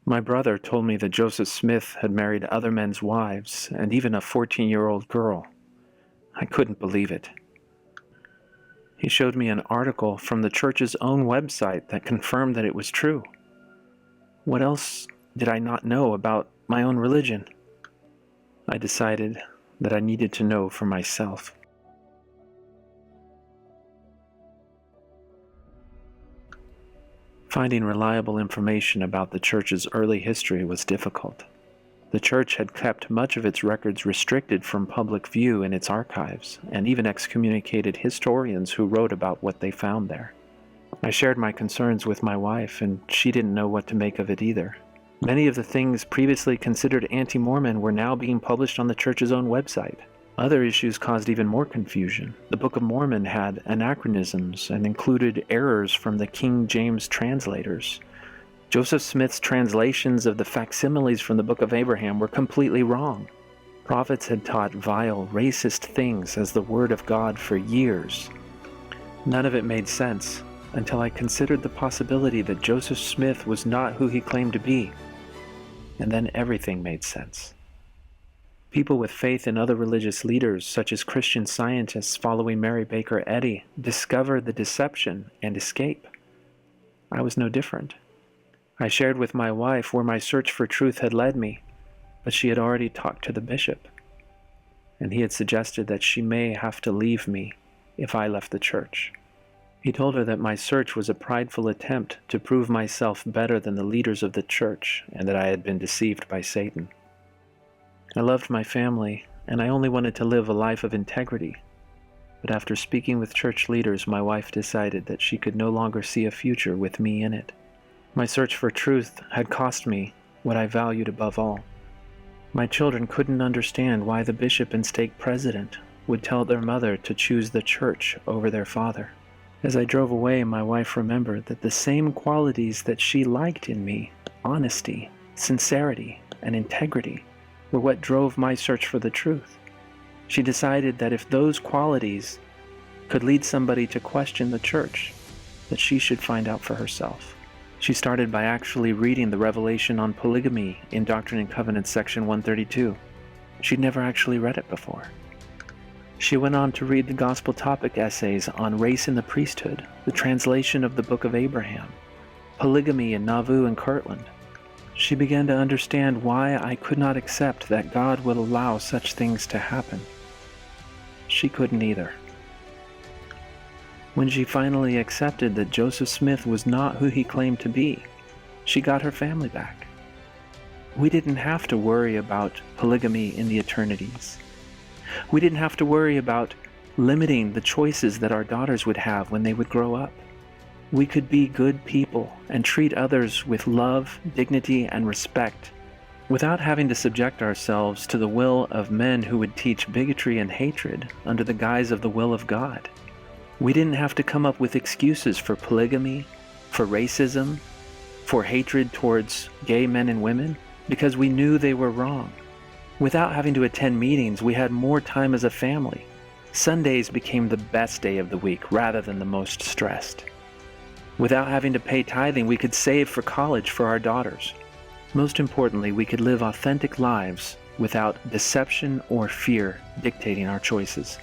My brother told me that Joseph Smith had married other men's wives and even a 14-year-old girl. I couldn't believe it. He showed me an article from the church's own website that confirmed that it was true. What else did I not know about my own religion? I decided that I needed to know for myself. Finding reliable information about the church's early history was difficult. The church had kept much of its records restricted from public view in its archives, and even excommunicated historians who wrote about what they found there. I shared my concerns with my wife, and she didn't know what to make of it either. Many of the things previously considered anti-Mormon were now being published on the church's own website. Other issues caused even more confusion. The Book of Mormon had anachronisms and included errors from the King James translators. Joseph Smith's translations of the facsimiles from the Book of Abraham were completely wrong. Prophets had taught vile, racist things as the Word of God for years. None of it made sense until I considered the possibility that Joseph Smith was not who he claimed to be. And then everything made sense. People with faith in other religious leaders, such as Christian Scientists following Mary Baker Eddy, discover the deception and escape. I was no different. I shared with my wife where my search for truth had led me, but she had already talked to the bishop, and he had suggested that she may have to leave me if I left the church. He told her that my search was a prideful attempt to prove myself better than the leaders of the church, and that I had been deceived by Satan. I loved my family, and I only wanted to live a life of integrity. But after speaking with church leaders, my wife decided that she could no longer see a future with me in it. My search for truth had cost me what I valued above all. My children couldn't understand why the bishop and stake president would tell their mother to choose the church over their father. As I drove away, my wife remembered that the same qualities that she liked in me, honesty, sincerity, and integrity, were what drove my search for the truth. She decided that if those qualities could lead somebody to question the church, that she should find out for herself. She started by actually reading the revelation on polygamy in Doctrine and Covenants section 132. She'd never actually read it before. She went on to read the gospel topic essays on race in the priesthood, the translation of the Book of Abraham, polygamy in Nauvoo and Kirtland. She began to understand why I could not accept that God would allow such things to happen. She couldn't either. When she finally accepted that Joseph Smith was not who he claimed to be, she got her family back. We didn't have to worry about polygamy in the eternities. We didn't have to worry about limiting the choices that our daughters would have when they would grow up. We could be good people and treat others with love, dignity, and respect without having to subject ourselves to the will of men who would teach bigotry and hatred under the guise of the will of God. We didn't have to come up with excuses for polygamy, for racism, for hatred towards gay men and women, because we knew they were wrong. Without having to attend meetings, we had more time as a family. Sundays became the best day of the week rather than the most stressed. Without having to pay tithing, we could save for college for our daughters. Most importantly, we could live authentic lives without deception or fear dictating our choices.